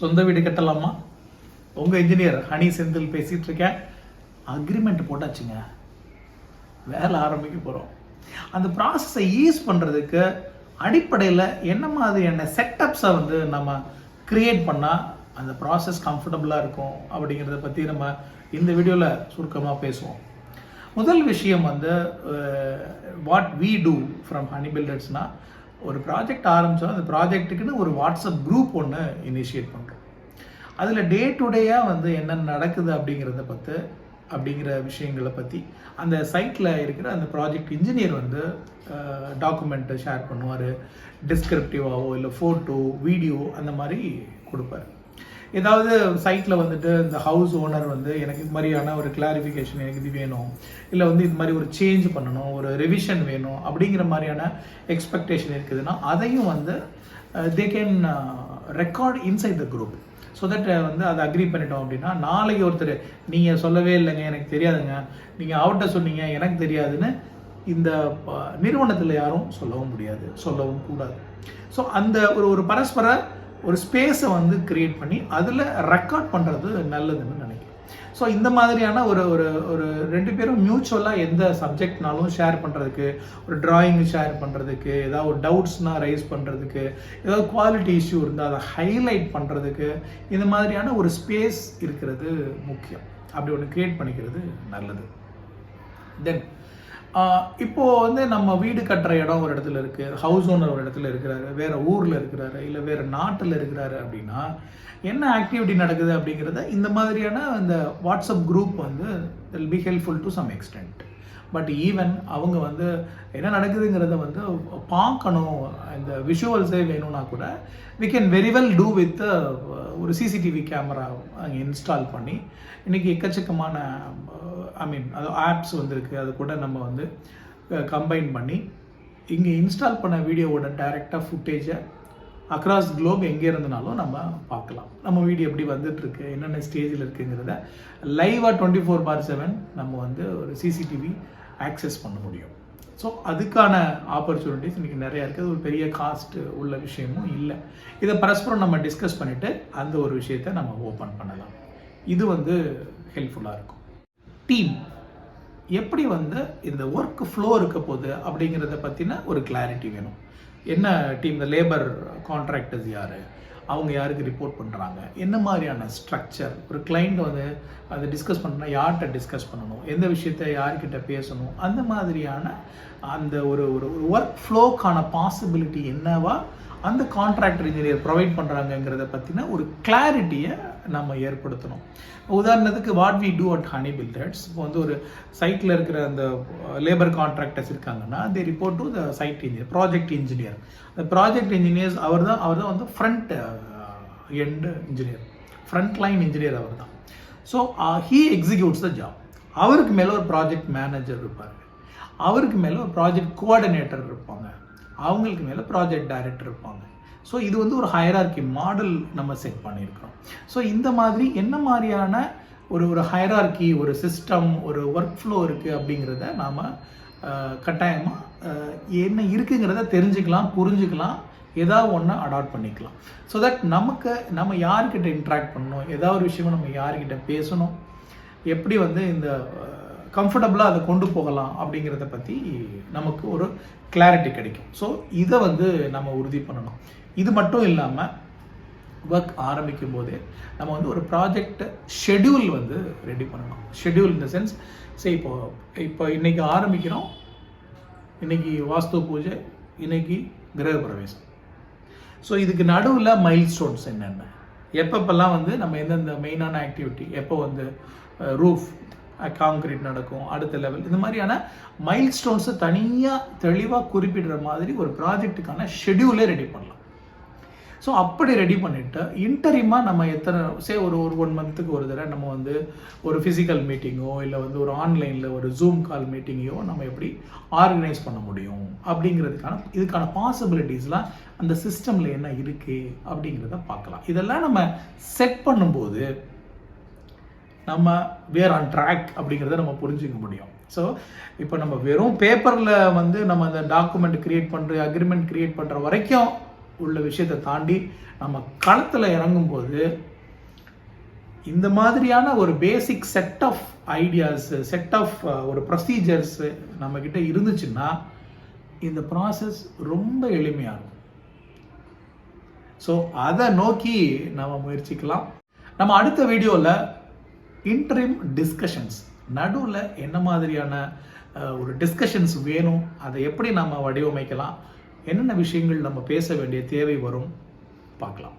சொந்த வீடு கட்டலாமா? உங்கள் இன்ஜினியர் ஹனி செந்தில் பேசிகிட்டு இருக்கேன். அக்ரிமெண்ட் போட்டாச்சுங்க, வேலை ஆரம்பிக்க போகிறோம். அந்த ப்ராசஸை ஈஸ் பண்ணுறதுக்கு அடிப்படையில் என்ன மாதிரியான செட்டப்ஸை வந்து நம்ம க்ரியேட் பண்ணால் அந்த ப்ராசஸ் கம்ஃபர்டபுளாக இருக்கும் அப்படிங்கிறத பற்றி நம்ம இந்த வீடியோவில் சுருக்கமாக பேசுவோம். முதல் விஷயம் வந்து what we do from honey பில்டர்ஸ்னால், ஒரு ப்ராஜெக்ட் ஆரம்பித்தோம், அந்த ப்ராஜெக்ட்டுக்குன்னு ஒரு வாட்ஸ்அப் குரூப் ஒன்று இனிஷியேட் பண்ணுறோம். அதில் டே டு டேயாக வந்து என்னென்ன நடக்குது அப்படிங்கிற விஷயங்களை பற்றி அந்த சைட்டில் இருக்கிற அந்த ப்ராஜெக்ட் இன்ஜினியர் வந்து டாக்குமெண்ட்டை ஷேர் பண்ணுவார். டிஸ்கிரிப்டிவாவோ இல்லை ஃபோட்டோ வீடியோ அந்த மாதிரி கொடுப்பார். ஏதாவது சைட்டில் வந்துட்டு இந்த ஹவுஸ் ஓனர் வந்து எனக்கு இது மாதிரியான ஒரு கிளாரிஃபிகேஷன் எனக்கு இது வேணும், இல்லை வந்து இது மாதிரி ஒரு சேஞ்ச் பண்ணணும், ஒரு ரிவிஷன் வேணும் அப்படிங்கிற மாதிரியான எக்ஸ்பெக்டேஷன் இருக்குதுன்னா அதையும் வந்து they can record inside the group. So that வந்து அதை அக்ரி பண்ணிட்டோம் அப்படின்னா நாளைக்கு ஒருத்தர் நீங்கள் சொல்லவே இல்லைங்க, எனக்கு தெரியாதுங்க, நீங்கள் அவர்கிட்ட சொன்னீங்க எனக்கு தெரியாதுன்னு இந்த நிறுவனத்தில் யாரும் சொல்லவும் முடியாது, சொல்லவும் கூடாது. ஸோ அந்த ஒரு பரஸ்பர ஒரு ஸ்பேஸை வந்து கிரியேட் பண்ணி அதில் ரெக்கார்ட் பண்ணுறது நல்லதுன்னு நினைக்கிறேன். ஸோ இந்த மாதிரியான ஒரு ஒரு ஒரு ரெண்டு பேரும் மியூச்சுவலாக எந்த சப்ஜெக்ட்னாலும் ஷேர் பண்ணுறதுக்கு, ஒரு டிராயிங் ஷேர் பண்ணுறதுக்கு, ஏதாவது ஒரு டவுட்ஸ்னால் ரைஸ் பண்ணுறதுக்கு, ஏதாவது குவாலிட்டி இஷ்யூ இருந்தால் அதை ஹைலைட் பண்ணுறதுக்கு இந்த மாதிரியான ஒரு ஸ்பேஸ் இருக்கிறது முக்கியம். அப்படி ஒன்று க்ரியேட் பண்ணிக்கிறது நல்லது. தென் இப்போது வந்து நம்ம வீடு கட்டுற இடம் ஒரு இடத்துல இருக்குது, ஹவுஸ் ஓனர் ஒரு இடத்துல இருக்கிறாரு, வேறு ஊரில் இருக்கிறாரு, இல்லை வேறு நாட்டில் இருக்கிறாரு அப்படின்னா என்ன ஆக்டிவிட்டி நடக்குது அப்படிங்கிறத இந்த மாதிரியான இந்த வாட்ஸ்அப் குரூப் வந்து will be helpful to some extent. But even அவங்க வந்து என்ன நடக்குதுங்கிறத வந்து பார்க்கணும், இந்த விஷுவல்ஸே வேணும்னா கூட we can very well do with ஒரு சிசிடிவி கேமரா அங்கே இன்ஸ்டால் பண்ணி, இன்றைக்கி எக்கச்சக்கமான அது ஆப்ஸ் வந்துருக்கு, அது கூட நம்ம வந்து கம்பைன் பண்ணி இங்கே இன்ஸ்டால் பண்ண வீடியோவோட டைரெக்டாக ஃபுட்டேஜை அக்ராஸ் குளோப் எங்கே இருந்தனாலும் நம்ம பார்க்கலாம். நம்ம வீடியோ எப்படி வந்துட்டுருக்கு, என்னென்ன ஸ்டேஜில் இருக்குங்கிறத லைவாக 24/7 நம்ம வந்து ஒரு சிசிடிவி ஆக்சஸ் பண்ண முடியும். ஸோ அதுக்கான ஆப்பர்ச்சுனிட்டிஸ் இன்றைக்கி நிறையா இருக்குது. ஒரு பெரிய காஸ்ட் உள்ள விஷயமும் இல்லை. இதை பரஸ்பரம் நம்ம டிஸ்கஸ் பண்ணிவிட்டு அந்த ஒரு விஷயத்தை நம்ம ஓப்பன் பண்ணலாம். இது வந்து ஹெல்ப்ஃபுல்லாக இருக்கும். டீம் எப்படி வந்து இந்த ஒர்க் ஃப்ளோ இருக்க போகுது அப்படிங்கிறத பற்றின ஒரு கிளாரிட்டி வேணும். என்ன டீம், இந்த லேபர் கான்ட்ராக்டர்ஸ் யார், அவங்க யாருக்கு ரிப்போர்ட் பண்ணுறாங்க, என்ன மாதிரியான ஸ்ட்ரக்சர், ஒரு கிளைண்ட் வந்து அதை டிஸ்கஸ் பண்ணணும்னா யார்கிட்ட டிஸ்கஸ் பண்ணணும், எந்த விஷயத்த யார்கிட்ட பேசணும், அந்த மாதிரியான அந்த ஒரு ஒரு ஒர்க் ஃப்ளோக்கான பாசிபிலிட்டி என்னவா அந்த கான்ட்ராக்டர் இன்ஜினியர் ப்ரொவைட் பண்ணுறாங்கங்கிறத பற்றின ஒரு கிளாரிட்டியை நம்ம ஏற்படுத்தணும். உதாரணத்துக்கு what we do at honey builders, இப்போ வந்து ஒரு சைட்டில் இருக்கிற அந்த லேபர் கான்ட்ராக்டர்ஸ் இருக்காங்கன்னா they report to the site engineer, project engineer. அந்த ப்ராஜெக்ட் இன்ஜினியர்ஸ் அவர் தான் வந்து front end engineer, front line engineer அவர் தான். So he executes the job. அவருக்கு மேலே ஒரு ப்ராஜெக்ட் மேனேஜர் இருப்பார், அவருக்கு மேலே ஒரு ப்ராஜெக்ட் கோஆர்டினேட்டர் இருப்பாங்க, அவங்களுக்கு மேலே ப்ராஜெக்ட் டைரக்டர் இருப்பாங்க. ஸோ இது வந்து ஒரு ஹையரார்கி மாடல் நம்ம செட் பண்ணியிருக்கிறோம். ஸோ இந்த மாதிரி என்ன மாதிரியான ஒரு ஹையரார்கி, ஒரு சிஸ்டம், ஒரு ஒர்க் ஃப்ளோ இருக்குது அப்படிங்கிறத நாம் கட்டாயமாக என்ன இருக்குங்கிறத தெரிஞ்சுக்கலாம், புரிஞ்சுக்கலாம், ஏதாவது ஒன்று அடாப்ட் பண்ணிக்கலாம். ஸோ தட் நம்ம யார்கிட்ட இன்ட்ராக்ட் பண்ணணும், ஏதாவது ஒரு விஷயமும் நம்ம யார்கிட்ட பேசணும், எப்படி வந்து இந்த கம்ஃபர்டபுளாக அதை கொண்டு போகலாம் அப்படிங்கிறத பற்றி நமக்கு ஒரு கிளாரிட்டி கிடைக்கும். ஸோ இதை வந்து நம்ம உறுதி பண்ணணும். இது மட்டும் இல்லாமல் ஒர்க் ஆரம்பிக்கும் போதே நம்ம வந்து ஒரு ப்ராஜெக்ட் ஷெட்யூல் வந்து ரெடி பண்ணணும். ஷெட்யூல் இன் த சென்ஸ், சரி இப்போ இன்றைக்கி ஆரம்பிக்கிறோம், இன்றைக்கி வாஸ்து பூஜை, இன்றைக்கி கிரகப்பிரவேசம். ஸோ இதுக்கு நடுவில் மைல் ஸ்டோன்ஸ் என்னென்ன, எப்பப்பெல்லாம் வந்து நம்ம எந்தெந்த மெயினான ஆக்டிவிட்டி, எப்போ வந்து ரூஃப் காங்கிரீட் நடக்கும், அடுத்த லெவல், இந்த மாதிரியான மைல் ஸ்டோன்ஸை தனியாக தெளிவாக குறிப்பிடுற மாதிரி ஒரு ப்ராஜெக்ட்டுக்கான ஷெட்யூலே ரெடி பண்ணலாம். ஸோ அப்படி ரெடி பண்ணிவிட்டு இன்டரிமாக நம்ம ஒரு 1 மந்த்துக்கு ஒரு தடவை நம்ம வந்து ஒரு ஃபிசிக்கல் மீட்டிங்கோ இல்லை வந்து ஒரு ஆன்லைனில் ஒரு ஜூம் கால் மீட்டிங்கையோ நம்ம எப்படி ஆர்கனைஸ் பண்ண முடியும் இதுக்கான பாசிபிலிட்டிஸ்லாம் அந்த சிஸ்டமில் என்ன இருக்குது அப்படிங்கிறத பார்க்கலாம். இதெல்லாம் நம்ம செட் பண்ணும்போது நம்ம வேர் ஆன் ட்ராக் அப்படிங்கிறத நம்ம புரிஞ்சுக்க முடியும். ஸோ இப்போ நம்ம வெறும் பேப்பரில் வந்து நம்ம அந்த டாக்குமெண்ட் கிரியேட் பண்ணுற, அக்ரிமெண்ட் கிரியேட் பண்ணுற வரைக்கும் உள்ள விஷயத்தை தாண்டி நம்ம களத்தில் இறங்கும்போது இந்த மாதிரியான ஒரு basic set of ideas, set of ஒரு ப்ரொசீஜர்ஸ் நம்மக்கிட்ட இருந்துச்சுன்னா இந்த ப்ராசஸ் ரொம்ப எளிமையாக இருக்கும். ஸோ அதை நோக்கி நம்ம முயற்சிக்கலாம். நம்ம அடுத்த வீடியோவில் இன்டரிம் டிஸ்கஷன்ஸ், நடுவில் என்ன மாதிரியான ஒரு டிஸ்கஷன்ஸ் வேணும், அதை எப்படி நம்ம வடிவமைக்கலாம், என்னென்ன விஷயங்கள் நம்ம பேச வேண்டிய தேவை வரும் பார்க்கலாம்.